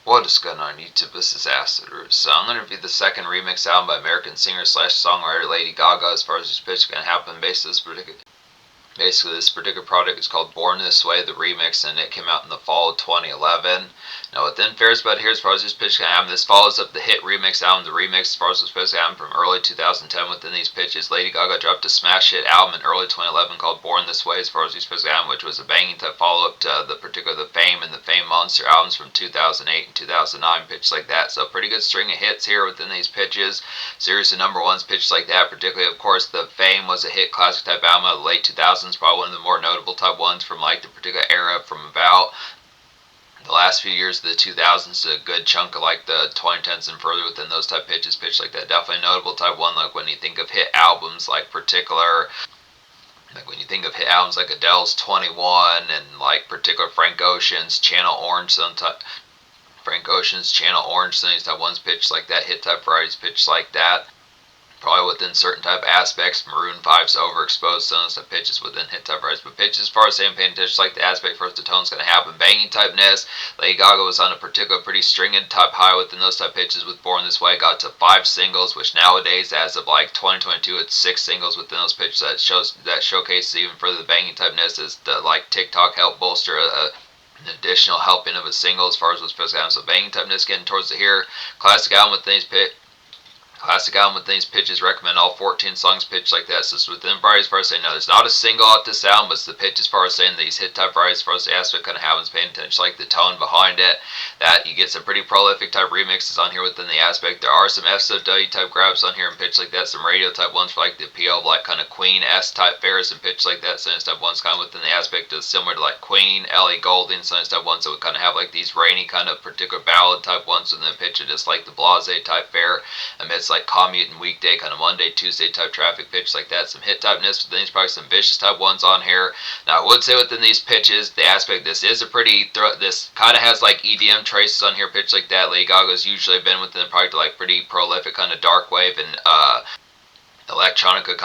What is going on YouTube? This is Acid Root. So I'm going to review the second remix album by American singer/songwriter Lady Gaga. As far as this pitch is going to happen, Basically, this particular project is called Born This Way, the remix, and it came out in the fall of 2011. Now, within Fair's about here, as far as this pitch can happen, this follows up the hit remix album, The Remix, as far as this pitch can happen from early 2010. Within these pitches, Lady Gaga dropped a smash hit album in early 2011 called Born This Way, as far as these pitches can happen, which was a banging type follow-up to the Fame and the Fame Monster albums from 2008 and 2009, pitches like that. So, pretty good string of hits here within these pitches. Series of number ones, pitches like that, particularly, of course, the Fame was a hit classic type album of the late 2000s. Probably one of the more notable type ones from like the particular era from about the last few years of the 2000s to a good chunk of like the 2010s and further within those type pitches like that. Definitely a notable type one, like when you think of hit albums like when you think of hit albums like Adele's 21 and like particular Frank Ocean's Channel Orange, some these type ones pitched like that, hit type varieties pitched like that. Probably within certain type aspects, Maroon 5's Overexposed, some of the pitches within hit type varieties, but pitches as far as saying paying attention like the aspect first the tone's going to happen, banging typeness. Lady Gaga was on a particular pretty stringed type high within those type pitches with Born This Way, got to 5 singles, which nowadays as of like 2022 it's 6 singles within those pitches. That showcases even further the banging typeness as the like TikTok helped bolster an additional helping of a single as far as what's supposed to happen. So banging typeness getting towards the here. Classic album with these pitches, recommend all 14 songs pitched like that. So it's within varieties as far as saying, no, there's not a single out this album, but it's the pitch as far as saying these hit type varieties as far as the aspect kind of happens, paying attention like the tone behind it, that you get some pretty prolific type remixes on here within the aspect. There are some SOW type grabs on here and pitch like that, some radio type ones for like the appeal of like kind of Queen-esque type fares and pitch like that. Some type ones kind of within the aspect of similar to like Queen, Ellie Goulding, some type ones that would kind of have like these rainy kind of particular ballad type ones within the pitch of just like the blase type fare amidst like commute and weekday kind of Monday, Tuesday type traffic pitch like that. Some hit typeness within these, probably some vicious type ones on here. Now I would say within these pitches, the aspect this is a pretty this kind of has like EDM traces on here, pitch like that. Lady Gaga's usually been within the product like pretty prolific kind of dark wave and electronica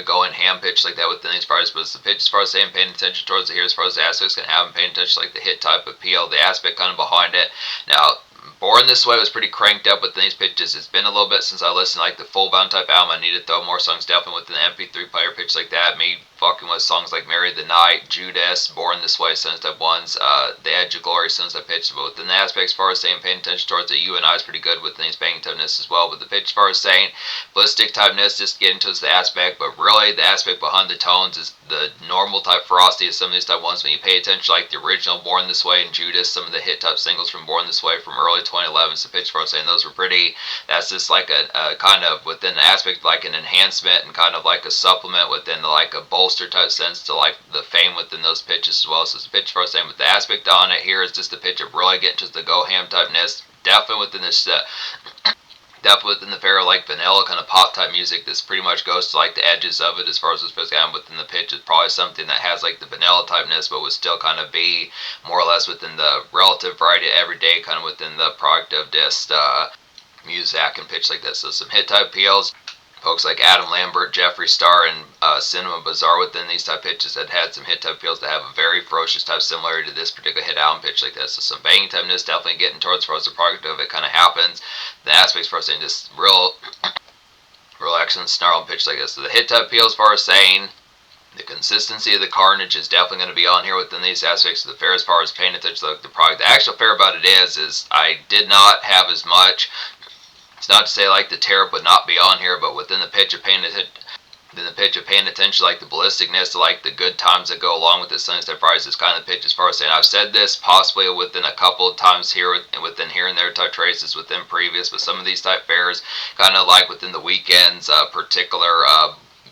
going ham pitch like that within these parts, but it's the pitch as far as saying paying attention towards it here as far as the aspects can have and paying attention like the hit type appeal, the aspect kind of behind it. Now Born This Way was pretty cranked up with these pitches. It's been a little bit since I listened to like the full bound type album. I need to throw more songs definitely with an MP3 player pitch like that. Me fucking with songs like Marry the Night, Judas, Born This Way, some type ones, The Edge of Glory, some type pitches. But within the aspect as far as saying paying attention towards it, you and I is pretty good with these banging typeness as well. But the pitch as far as saying ballistic typeness, just getting towards the aspect, but really the aspect behind the tones is the normal type ferocity of some of these type ones when you pay attention like the original Born This Way and Judas, some of the hit type singles from Born This Way from early 2011. So pitch for us saying those were pretty, that's just like a kind of within the aspect like an enhancement and kind of like a supplement within the, like a bolster type sense to like the Fame within those pitches as well. So it's a pitch for us saying, but the aspect on it here is just a pitch of really getting to the go ham typeness, definitely within this definitely within the fair like vanilla kind of pop type music. This pretty much goes to like the edges of it as far as it's supposed to happen within the pitch. It's probably something that has like the vanilla typeness but would still kind of be more or less within the relative variety of everyday kind of within the product of just muzak and pitch like that. So some hit type PLs, folks like Adam Lambert, Jeffree Star, and Cinema Bazaar within these type pitches that had some hit type feels that have a very ferocious type similarity to this particular hit album pitch like that. So some banging typeness definitely getting towards as far as the product of it kind of happens. The aspects for us in just real excellent snarl and pitch like this. So the hit type feel as far as saying the consistency of the carnage is definitely going to be on here within these aspects of the fair as far as paying attention to the product. The actual fair about it is I did not have as much. It's not to say like the tariff would not be on here, but within the pitch of paying attention, like the ballisticness to like the good times that go along with this Sunday Fridays is kind of the pitch as far as saying, I've said this possibly within a couple of times here within here and there type traces within previous, but some of these type fairs kind of like within the weekends, particular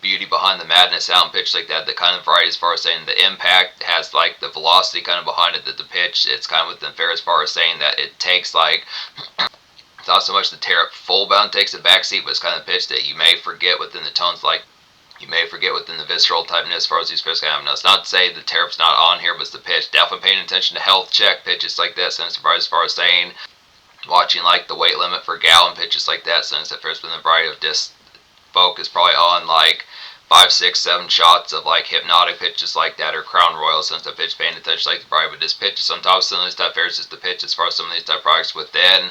Beauty Behind the Madness sound pitch like that, the kind of variety as far as saying the impact has like the velocity kind of behind it, that the pitch, it's kind of within fair as far as saying that it takes like it's not so much the tariff full bound takes a backseat, but it's kind of pitch that you may forget within the tones, like you may forget within the visceral typeness as far as these pitches come. Now, it's not to say the tariff's not on here, but it's the pitch. Definitely paying attention to health check pitches like that. Since as far as saying, watching like the weight limit for gallon pitches like that. Since at first within the variety of disc focus probably on like 5, 6, 7 shots of like hypnotic pitches like that, or Crown Royals, since the pitch paying attention like the probably, but this pitch is on top of some of these type fairs, just the pitch as far as some of these type products within.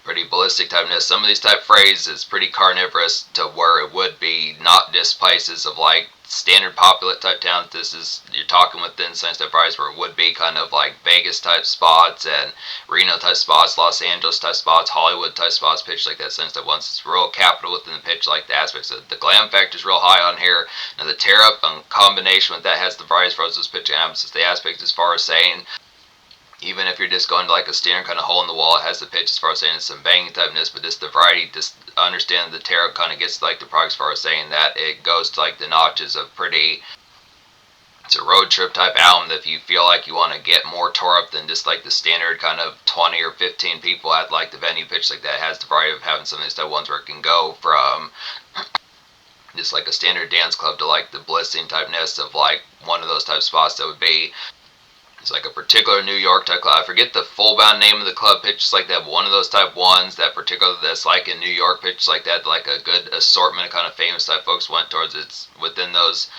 Pretty ballistic typeness. Some of these type phrases pretty carnivorous to where it would be not just places of like standard populate type towns. This is, you're talking within some type areas where it would be kind of like Vegas type spots and Reno type spots, Los Angeles type spots, Hollywood type spots, pitch like that. Since that once it's real capital within the pitch, like the aspects of the glam factor is real high on here. Now the tear up in combination with that has the variety for those pitch emphasis. The aspect as far as saying, even if you're just going to like a standard kind of hole in the wall, it has the pitch as far as saying it's some banging typeness, but just the variety, just understand the tear kind of gets like the product as far as saying that it goes to like the notches of pretty, it's a road trip type album that if you feel like you want to get more tore up than just like the standard kind of 20 or 15 people at like the venue pitch like that, it has the variety of having some of these type ones where it can go from just like a standard dance club to like the blissing typeness of like one of those type spots that would be, it's like a particular New York type club. I forget the full bound name of the club, pitches like that, but one of those type ones that particular that's like in New York, pitches like that, like a good assortment of kind of famous type folks went towards. It's within those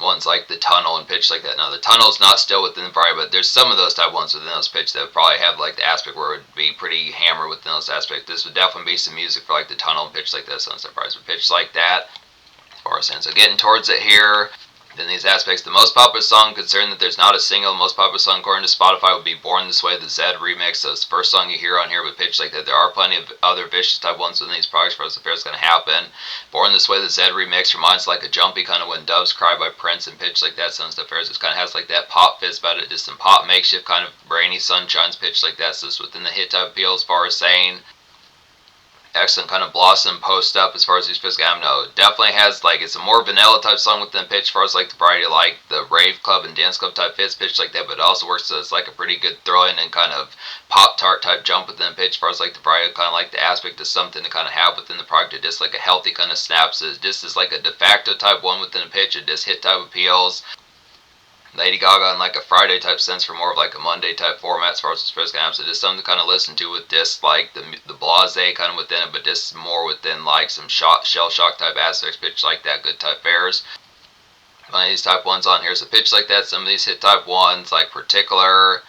ones like the Tunnel and pitch like that. Now the Tunnel's not still within the variety, but there's some of those type ones within those pitch that would probably have like the aspect where it would be pretty hammered within those aspects. This would definitely be some music for like the Tunnel and pitch like that. So some variety would pitch like that. As far as saying, so getting towards it here. In these aspects, the most popular song, considering that there's not a single, most popular song according to Spotify would be Born This Way, the Zed remix. So it's the first song you hear on here with pitch like that. There are plenty of other vicious type ones within these products for us if it's going to happen. Born This Way, the Zed remix reminds like a jumpy kind of When Doves Cry by Prince and pitch like that. Some stuff here, it kind of has like that pop fizz about it, just some pop makeshift kind of rainy sunshine's pitch like that. So it's within the hit type appeal as far as saying, excellent kind of blossom post up as far as these fits. I know it definitely has like, it's a more vanilla type song within pitch as far as like the variety of like the rave club and dance club type fits pitch like that, but it also works so it's like a pretty good throw-in and kind of pop tart type jump within pitch as far as like the variety of kind of like the aspect of something to kind of have within the product. It just like a healthy kind of snaps. It just is like a de facto type one within a pitch. It just hit type appeals. Lady Gaga in like a Friday type sense for more of like a Monday type format as far as the kind of, so just something to kind of listen to with this like the blase kind of within it, but just more within like some shell shock type aspects, pitch like that, good type fairs. One of these type ones on here is a pitch like that. Some of these hit type ones like particular.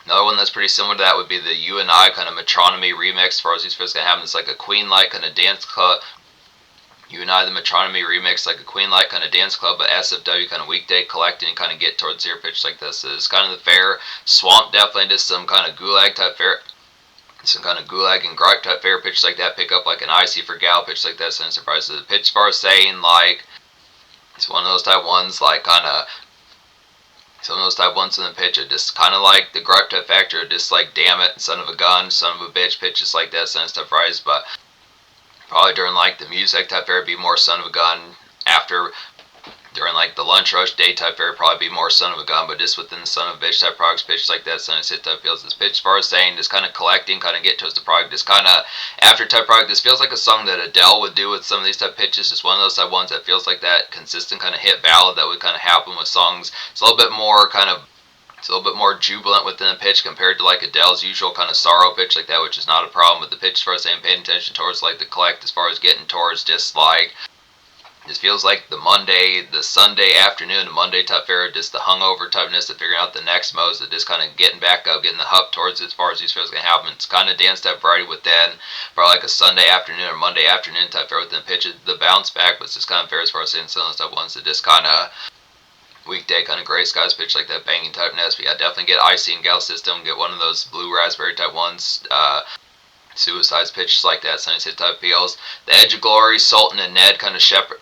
Another one that's pretty similar to that would be the You and I kind of Metronomy remix as far as these fairs gonna happen. It's like a Queen like kind of dance club. You and I, the Metronomy remix, like a Queen Light kind of dance club, but SFW kind of weekday collecting and kind of get towards your pitch like this. So it's kind of the fair. Swamp definitely just some kind of gulag type fair. Some kind of gulag and gripe type fair pitch like that. Pick up like an Icy for Gal pitch like that. So no surprise. The pitch as far as saying like, it's one of those type ones like kind of, some of those type ones in the pitch are just kind of like the gripe type factor, just like damn it, son of a gun, son of a bitch pitches like that. So no stuff rise, but probably during like the music type fair, be more son of a gun. After, during like the lunch rush day type fair, probably be more son of a gun. But just within the son of a bitch type products, pitch like that, son of hit type feels this pitch as far as saying, just kind of collecting, kind of get towards the product. Just kind of after type product, this feels like a song that Adele would do with some of these type pitches. Just one of those type ones that feels like that consistent kind of hit ballad that would kind of happen with songs. It's a little bit more kind of, it's a little bit more jubilant within the pitch compared to like Adele's usual kind of sorrow pitch like that, which is not a problem with the pitch as far as saying paying attention towards like the collect as far as getting towards just like, this feels like the Monday, the Sunday afternoon, the Monday type fair, just the hungover typeness of figuring out the next modes, of just kind of getting back up, getting the hub towards it as far as these fairs can happen. It's kind of dance type variety within, for like a Sunday afternoon or Monday afternoon type fair within pitch, the bounce back, but it's just kind of fair as far as saying some of the type ones that just kind of weekday kind of gray skies pitch like that banging type nest. But yeah, definitely get Icy and Gal System, get one of those blue raspberry type ones, suicides pitches like that, sunny hit type feels. The Edge of Glory, Sultan and Ned kind of Shepherd.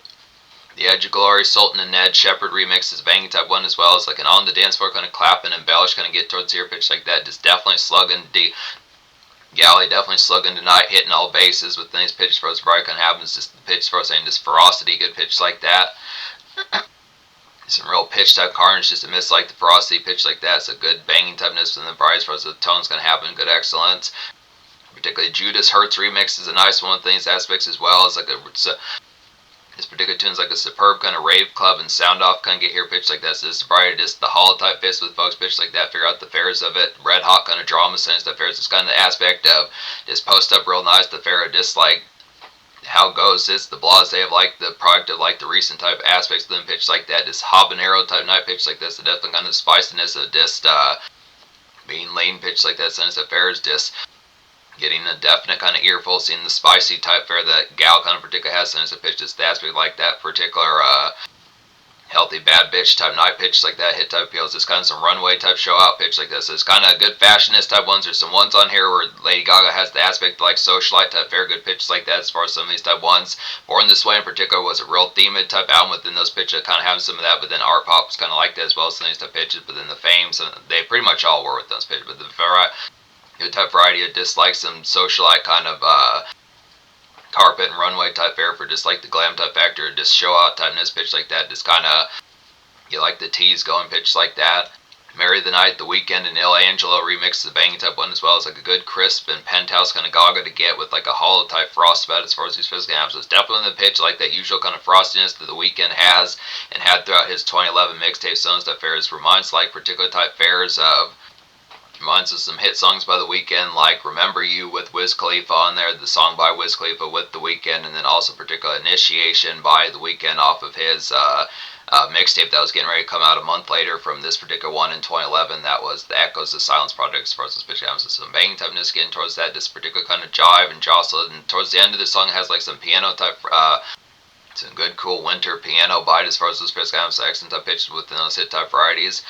The Edge of Glory, Sultan and Ned Shepherd remix is banging type one as well. It's like an on the dance floor kind of clapping and embellish, kind of get towards here pitch like that. Just definitely slugging Galley, definitely slugging tonight, hitting all bases with these pitches for us. Bright kind of happens, just the pitch for us saying just ferocity, good pitch like that. Some real pitch type carnage, just a miss like the ferocity pitch like that. It's a good banging typeness within the prize for us. The tone's going to happen, good excellence. Particularly Judas Hertz remix is a nice one with these aspects as well. It's like this particular tune's like a superb kind of rave club and sound off kind of get here pitch like that. So this is probably just the hollow type fist with folks pitch like that. Figure out the fairs of it. Red hot kind of drama sense that fairs. It's kind of the aspect of just post up real nice. The fair of just like how it goes is the blase of like the product of like the recent type aspects of them pitch like that. This habanero type night pitch like this, the definitely kind of spiciness of this being lean pitch like that. Since the fair is just getting a definite kind of earful, seeing the spicy type fare that gal kind of particular has. Since the pitch just aspect like that particular healthy bad bitch type night pitch like that, hit type appeals. It's kind of some runway type show out pitch like this. So it's kind of good fashionist type ones. There's some ones on here where Lady Gaga has the aspect like socialite type fair good pitches like that as far as some of these type ones. Born This Way in particular was a real themed type album within those pitches, kind of having some of that, but then art pop was kind of like that as well as some of these type pitches, but then the fame, so they pretty much all were with those pitches, but the good type variety of just like some socialite kind of carpet and runway type fair for just like the glam type factor, just show out typeness pitch like that, just kind of you like the tease going pitch like that. Marry the Night, The Weeknd, and Il Angelo remix the banging type one as well as like a good crisp and penthouse kind of Gaga to get with like a hollow type frost about as far as these physical amps. So it's definitely the pitch like that usual kind of frostiness that The Weeknd has and had throughout his 2011 mixtape songs that fairs reminds like particular type fairs of. Reminds us of some hit songs by The Weeknd, like Remember You with Wiz Khalifa on there, the song by Wiz Khalifa with The Weeknd, and then also particular Initiation by The Weeknd off of his mixtape that was getting ready to come out a month later from this particular one in 2011. That was the Echoes of Silence project as far as this pitch comes. So some banging typeness getting towards that, this particular kind of jive and jostle, and towards the end of the song it has like some piano type some good cool winter piano bite as far as this pitch comes. So excellent type pitches within those hit type varieties.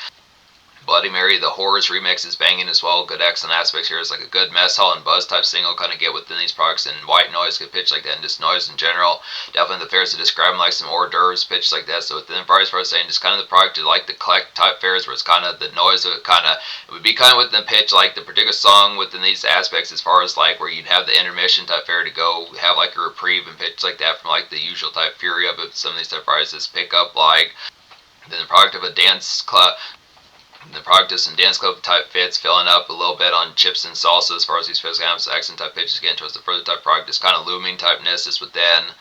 Bloody Mary, the Horrors remix is banging as well. Good excellent aspects here. It's like a good mess hall and buzz type single kind of get within these products, and white noise, good pitch like that, and just noise in general. Definitely the fairs to describe them like some hors d'oeuvres pitch like that. So within the various parts saying just kind of the product to like the collect type fairs where it's kind of the noise of it it would be kind of within the pitch like the particular song within these aspects as far as like where you'd have the intermission type fair to go have like a reprieve and pitch like that from like the usual type fury of it. Some of these type varieties just pick up like then the product of a dance club. The product is some dance club type fits, filling up a little bit on chips and salsa as far as these physical amps. Accent type pitches getting towards the further type product is kind of looming typeness is within.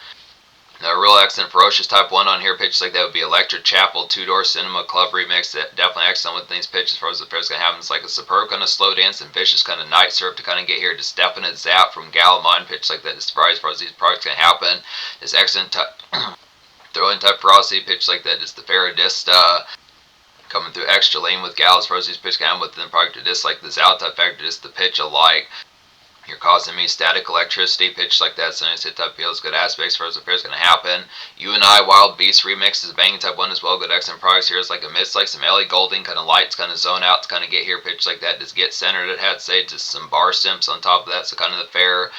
A real excellent ferocious type one on here pitches like that would be Electric Chapel 2-Door Cinema Club remix. That definitely excellent with these pitches as far as the fair's gonna happen. It's like a superb kind of slow dance and vicious kind of night surf to kind of get here. Just definite zap from Gal Mine pitch like that. Just surprise as far as these products gonna happen. This excellent type thrilling type ferocity pitch like that. Just the fair just coming through extra lean with Gal as far as these pitch can within the product of this like this out type factor, just the pitch of like you're causing me static electricity pitch like that. So nice hit type feels good aspects as far as the fair's gonna happen. You and I Wild Beast remix is banging type one as well. Good excellent products here. It's like a mix like some Ellie Goulding kind of lights kind of zone out to kind of get here pitch like that. Just get centered. It had say just some bar simps on top of that. So kind of the fair.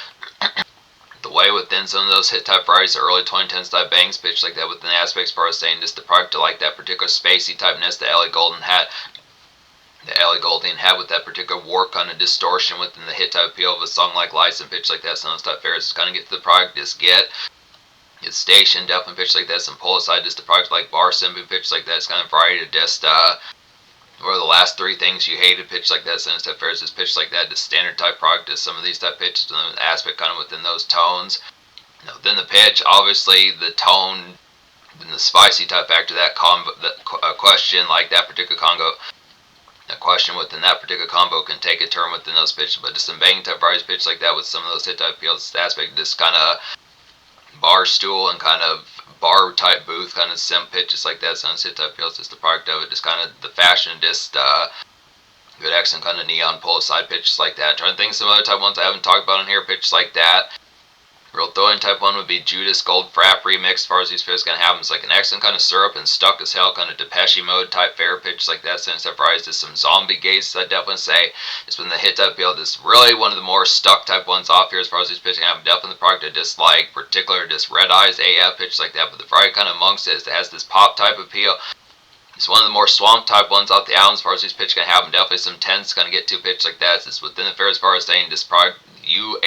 The way within some of those hit type varieties, the early 2010s type bangs pitch like that within the aspects as far as saying just the product to like that particular spacey typeness that Ellie Goulding had. The Ellie Goulding had with that particular warp kind of distortion within the hit type appeal of a song like Lights and pitch like that. Some of those type fairs kind of get to the product, just get station, definitely pitch like that. Some pull aside, just the product like bar simping pitch like that. It's kind of variety to just what are the last three things you hated pitch like that. Some type fairs just pitch like that. Just standard type product is some of these type pitches and the aspect kind of within those tones. Then the pitch, obviously the tone, then the spicy type factor, that question like that particular congo. A question within that particular combo can take a turn within those pitches, but just some banging type varieties pitch like that with some of those hit type fields aspect, this kind of bar stool and kind of bar type booth kind of sim pitches like that. Some hit type fields, just the product of it, just kind of the fashion, just good accent kind of neon pull aside pitches like that. Trying to think of some other type ones I haven't talked about on here, pitches like that. Real throw-in type one would be Judas Gold Frappe remix. As far as these fits gonna happen, it's like an excellent kind of syrup and stuck as hell kind of Depeche Mode type fair pitch like that. Since that variety is some zombie gaze, I'd definitely say it's been the hit type build. It's really one of the more stuck type ones off here as far as these pitching happen. Definitely the product I dislike, particular just Red Eyes AF pitch like that. But the variety kind of amongst it has this pop type appeal. It's one of the more swamp type ones off the album as far as these pitch can happen. Definitely some tens gonna get to pitch like that. It's within the fair as far as saying this product you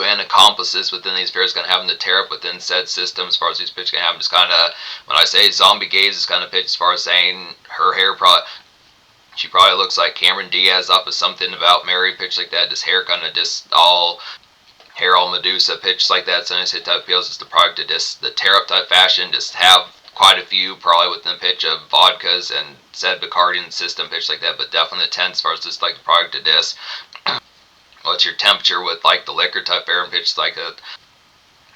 and accomplices within these fairs going to have them to tear up within said system as far as these pitches can happen. Just kind of, when I say zombie gaze, is kind of pitch as far as saying her hair she probably looks like Cameron Diaz off of Something About Mary pitch like that. Just hair kind of just all hair all Medusa pitch like that. So nice hit type feels just the product of just the tear up type fashion. Just have quite a few probably within the pitch of vodkas and said Bacardian system pitch like that. But definitely the 10 as far as just like the product of this. What's your temperature with like the liquor type fair and pitch like a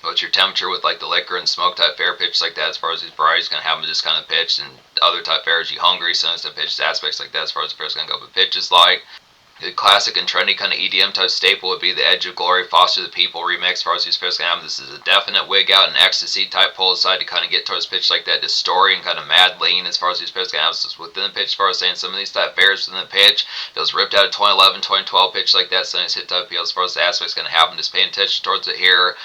what's your temperature with like the liquor and smoke type fare pitch like that as far as these varieties gonna have them just kind of pitch, and other type fares you hungry, so instead of pitches aspects like that as far as the fare's gonna go. But pitches like the classic and trendy kind of EDM type staple would be the Edge of Glory, Foster the People remix. As far as these fares gonna have, this is a definite wig out and ecstasy type pull aside to kind of get towards pitch like that, story and kind of mad lean as far as these fares gonna have. So within the pitch, as far as saying some of these type fares within the pitch, those ripped out of 2011, 2012 pitch like that, some of these hit type appeals as far as the aspects gonna happen. Just paying attention towards it here.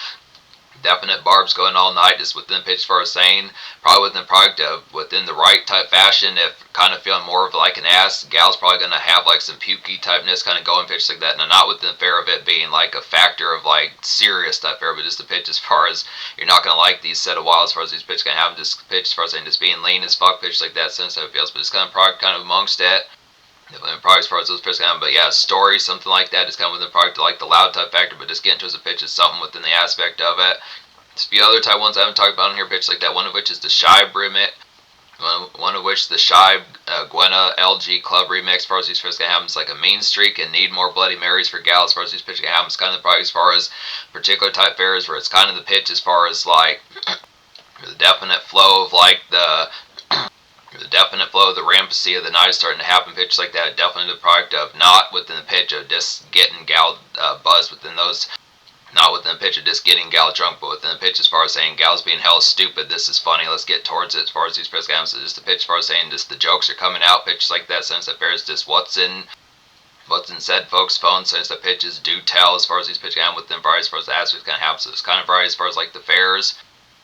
Definite barbs going all night just within the pitch as far as saying probably within the product of within the right type fashion. If kind of feeling more of like an ass, gal's probably going to have like some pukey typeness kind of going pitch like that. Now not within the fare of it being like a factor of like serious type fare, but just the pitch as far as you're not going to like these set of wild as far as these pitch going to have. Just pitch as far as saying just being lean as fuck pitch like that, sense how it feels. But it's kind of product kind of amongst it. Probably as far as those pitches kind of, but yeah, story, something like that is kind of within the product, like the loud type factor, but just getting towards the pitch is something within the aspect of it. There's a few other type ones I haven't talked about in here, pitch like that, one of which is the Shibe remix, one of which the Shibe Gwenna LG Club remix. As far as these pitches gonna happen, it's like a mean streak and need more Bloody Marys for gals. As far as these pitches gonna happen, it's kind of the product as far as particular type fares where it's kind of the pitch as far as like the definite flow of like the definite flow of the rampancy of the night is starting to happen. Pitches like that, definitely the product of not within the pitch of just getting gal buzzed within those, not within the pitch of just getting gal drunk, but within the pitch as far as saying gals being hell stupid, this is funny, let's get towards it. As far as these pitch games, just the pitch as far as saying just the jokes are coming out, pitches like that, since that bears just what's in said folks' phones, since the pitches do tell as far as these pitch games within variety as far as the aspects kind of happen. So it's kind of variety as far as like the fares.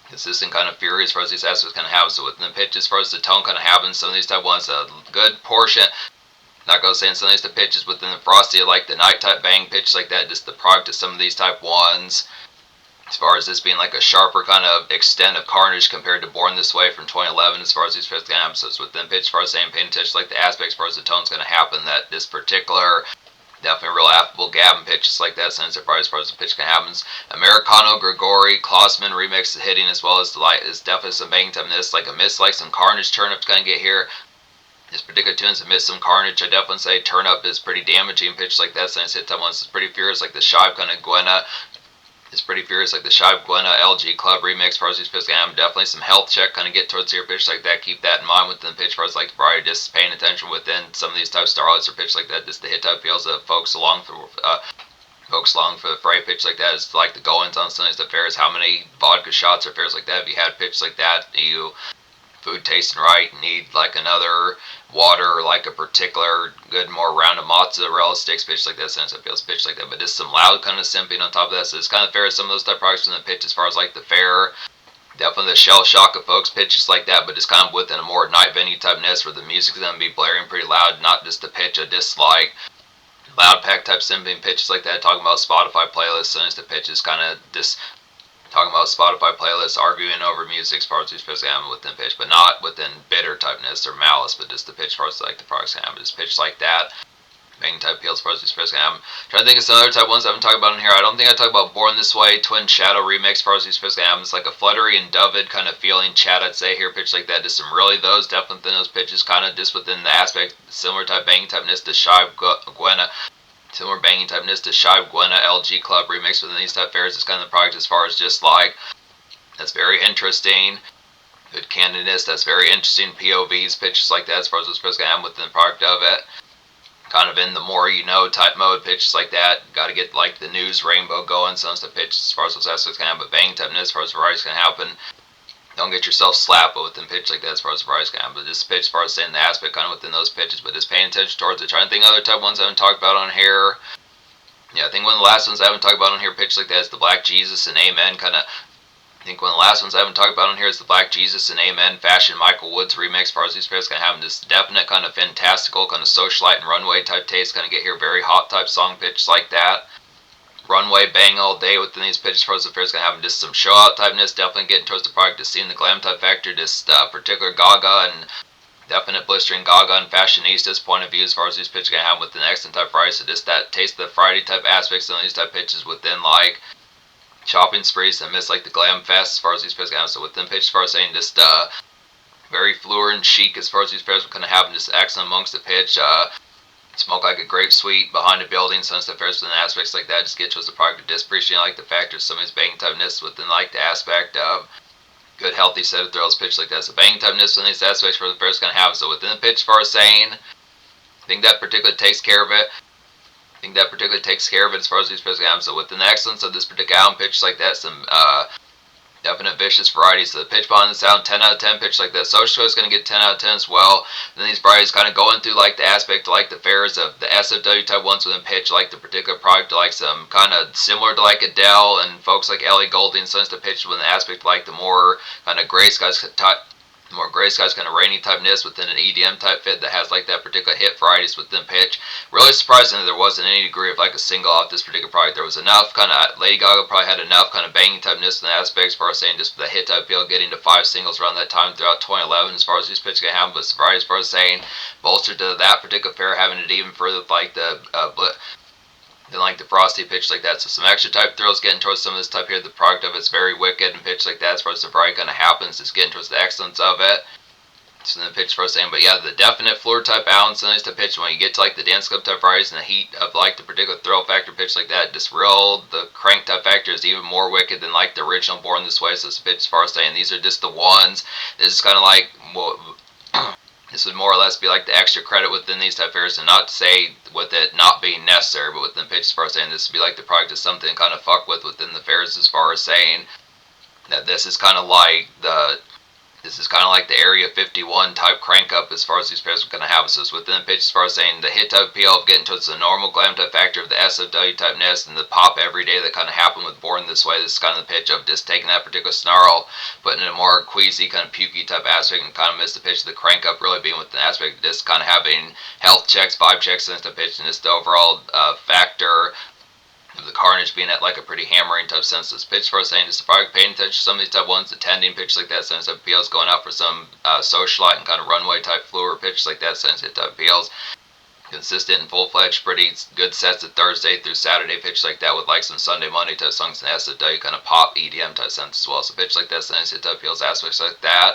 Consistent kind of fury as far as these aspects kind of have. So within the pitch as far as the tone kind of happens, some of these type ones a good portion, not gonna say in some of these type pitches within the frosty like the night type bang pitch like that, just the product of some of these type ones as far as this being like a sharper kind of extent of carnage compared to Born This Way from 2011 as far as these pitches kind of happen. So it's within the pitch as far as saying paying attention like the aspects as far as the tone's gonna happen, that this particular definitely real affable Gavin pitches like that, since probably as far as the pitch can happens. Americano Grigori Klossman remix is hitting as well as the light is definitely some banging time. This like a miss like some carnage turn up to kind of get here. This particular tune's a miss some carnage. I definitely say turn up is pretty damaging pitch like that, since hit time once is pretty furious like the Shibe kind of Gwenna. It's pretty furious like the Shibe Gwenna LG Club remix. As far as these pitches can happen, definitely some health check kind of get towards your pitch like that. Keep that in mind within the pitch. As far as like variety, just paying attention within some of these type starlights or pitch like that. Just the hit type feels that folks along for the fray pitch like that is like the goings on some of these fares. How many vodka shots or fares like that have you had pitch like that? Do you food tasting right, need like another water or like a particular good more round of mozzarella sticks pitch like that, since it feels pitch like that, but just some loud kind of simping on top of that. So it's kind of fair as some of those type products from the pitch as far as like the fair. Definitely the shell shock of folks pitches like that, but it's kind of within a more night venue type nest where the music's gonna be blaring pretty loud, not just the pitch of just like loud pack type simping pitches like that. Talking about Spotify playlists, and the pitch is kind of just talking about Spotify playlists, arguing over music as far as these pitches happen within pitch, but not within bitter typeness or malice, but just the pitch as far as like the products can happen. Just pitch like that. Banging type appeals as far as these pitches can happen. Trying to think of some other type ones I haven't talked about in here. I don't think I talked about Born This Way, Twin Shadow remix as far as these pitches can happen. It's like a fluttery and dovid kind of feeling chat, I'd say here, pitch like that. Just some really those, definitely within those pitches, kind of just within the aspect, similar type banging typeness to Shibe Gwenna. Similar banging typeness to Shibe Gwenna LG Club remix within these type fares is kind of the product as far as just like, that's very interesting. Good candidness, that's very interesting. POVs, pitches like that as far as those pitches can happen within the product of it. Kind of in the more you know type mode, pitches like that. Got to get like the news rainbow going, so the pitches as far as those aspects can happen, but banging typeness as far as varieties can happen. Don't get yourself slapped within pitch like that as far as varieties can happen. But this pitch as far as saying the aspect kind of within those pitches, but just paying attention towards it. Trying to think other type ones I haven't talked about on here. Yeah, I think one of the last ones I haven't talked about on here, pitch like that, is the Black Jesus and Amen kind of. I think one of the last ones I haven't talked about on here is the Black Jesus and Amen Fashion Michael Woods remix. As far as these pairs kind of having this definite kind of fantastical kind of socialite and runway type taste, kind of get here very hot type song pitch like that. Runway bang all day within these pitches. As far as the pairs kind of having just some show out typeness, definitely getting towards the product, just seeing the glam type factor, just particular Gaga and definite blistering Gaga and fashionista's point of view as far as these pitches kind of have within the excellent type Friday. So just that taste of the Friday type aspects of these type pitches within like shopping sprees that miss like the glam fest as far as these pairs go. So within pitch as far as saying just very fluid and chic as far as these pairs kind of happen, just excellent amongst the pitch. Smoke like a grape sweet behind a building, some stuff with aspects like that. Just get towards the product of disappreciating like the factors, some of his banging typeness within like the aspect of good healthy set of thrills pitch like that. So banging typeness within these aspects where the fair is going to have. So within the pitch, as far as saying, I think that particularly takes care of it. As far as these pairs go. So within the excellence of this particular album, pitch like that, some definite vicious varieties. So the pitch behind the sound, 10 out of 10 pitch like that. Social is going to get 10 out of 10 as well. Then these varieties kind of going through like the aspect like the fares of the SFW type ones within pitch, like the particular product, like some kind of similar to like Adele and folks like Ellie Goulding, so to pitch within the aspect like the more kind of gray skies type. More gray skies kind of rainy typeness within an EDM type fit that has like that particular hit varieties within pitch. Really surprising that there wasn't any degree of like a single off this particular product. There was enough kind of, Lady Gaga probably had enough kind of banging typeness in the aspects as far as saying just the hit type feel, getting to 5 singles around that time throughout 2011 as far as these pitches can happen. But varieties as far as saying bolstered to that particular fair, having it even further with like the than like the frosty pitch like that. So some extra type thrills getting towards some of this type here. The product of it's very wicked and pitch like that as far as the variety kind of happens. It's getting towards the excellence of it. So then the pitch first saying, but yeah, the definite floor type balance and nice to pitch when you get to like the dance club type varieties and the heat of like the particular thrill factor pitch like that, just real the crank type factor is even more wicked than like the original Born This Way. So it's a pitch as far as saying these are just the ones. This is kind of like what this would more or less be like the extra credit within these type fairs, and not to say with it not being necessary, but within pitch as far as saying this would be like the product of something kind of fuck with within the fairs as far as saying that this is kind of like the Area 51 type crank up as far as these pairs are going to have. So it's within the pitch as far as saying the hit type appeal of getting towards the normal glam type factor of the SFW type nest and the pop every day that kind of happened with Born This Way. This is kind of the pitch of just taking that particular snarl, putting in a more queasy kind of pukey type aspect, and kind of miss the pitch of the crank up really being with the aspect of just kind of having health checks, vibe checks, and the pitch, and just the overall factor of the carnage being at like a pretty hammering type sense. This pitch for us saying just the product paying attention to some of these type ones, attending pitch like that, sense of appeals, going out for some socialite and kind of runway type floor pitch like that, sense it type appeals. Consistent and full-fledged, pretty good sets of Thursday through Saturday pitch like that with like some Sunday, Monday type songs and SFW kind of pop EDM type sense as well. So pitch like that, sense it type appeals, aspects like that.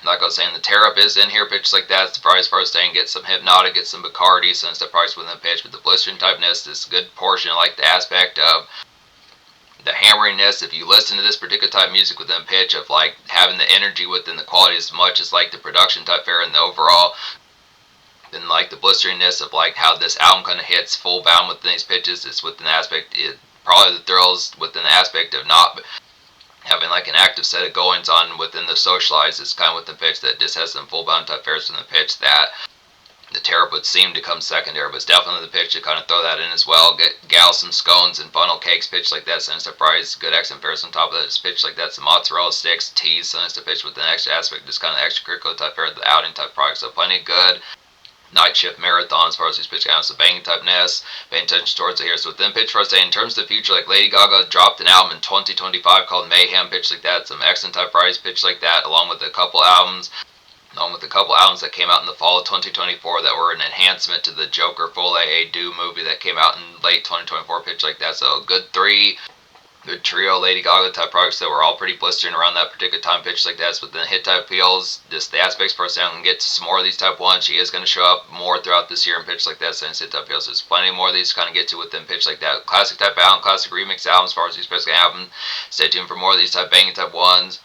Like I was saying, the tear up is in here, pitch like that. It's the price for us saying get some Hypnotic, get some Bacardi, since the price within the pitch. But the blistering typeness, this good portion, like the aspect of the hammeringness. If you listen to this particular type of music within pitch, of like having the energy within the quality as much as like the production type fare and the overall, then like the blisteringness of like how this album kind of hits full bound within these pitches. It's within the aspect, probably the thrills within the aspect of not having like an active set of goings on within the socialized. It's kind of with the pitch that just has some full bound type fares in the pitch that the tear would seem to come secondary, but it's definitely the pitch to kind of throw that in as well. Get gal some scones and funnel cakes pitch like that, since the price, good accent fares on top of that. It's pitch like that, some mozzarella sticks, teas, since the pitch with an extra aspect, just kind of extracurricular type fare, the outing type product. So plenty of good night shift marathon as far as these pitch counts, the banging type nest, paying attention towards it here. So within pitch for us, in terms of the future, like Lady Gaga dropped an album in 2025 called Mayhem, pitch like that, some excellent type varieties pitch like that, along with a couple albums that came out in the fall of 2024 that were an enhancement to the Joker Full AA Do movie that came out in late 2024 pitch like that. So a good trio Lady Gaga type products that were all pretty blistering around that particular time pitch like that. So within hit type appeals, just the aspects for us now can get to some more of these type ones. She is going to show up more throughout this year in pitch like that, since hit type appeals. There's plenty more of these to kind of get to within pitch like that. Classic type album, classic remix album as far as these pitches can happen. Stay tuned for more of these type banging type ones.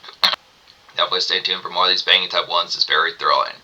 Definitely stay tuned for more of these banging type ones. It's very thrilling.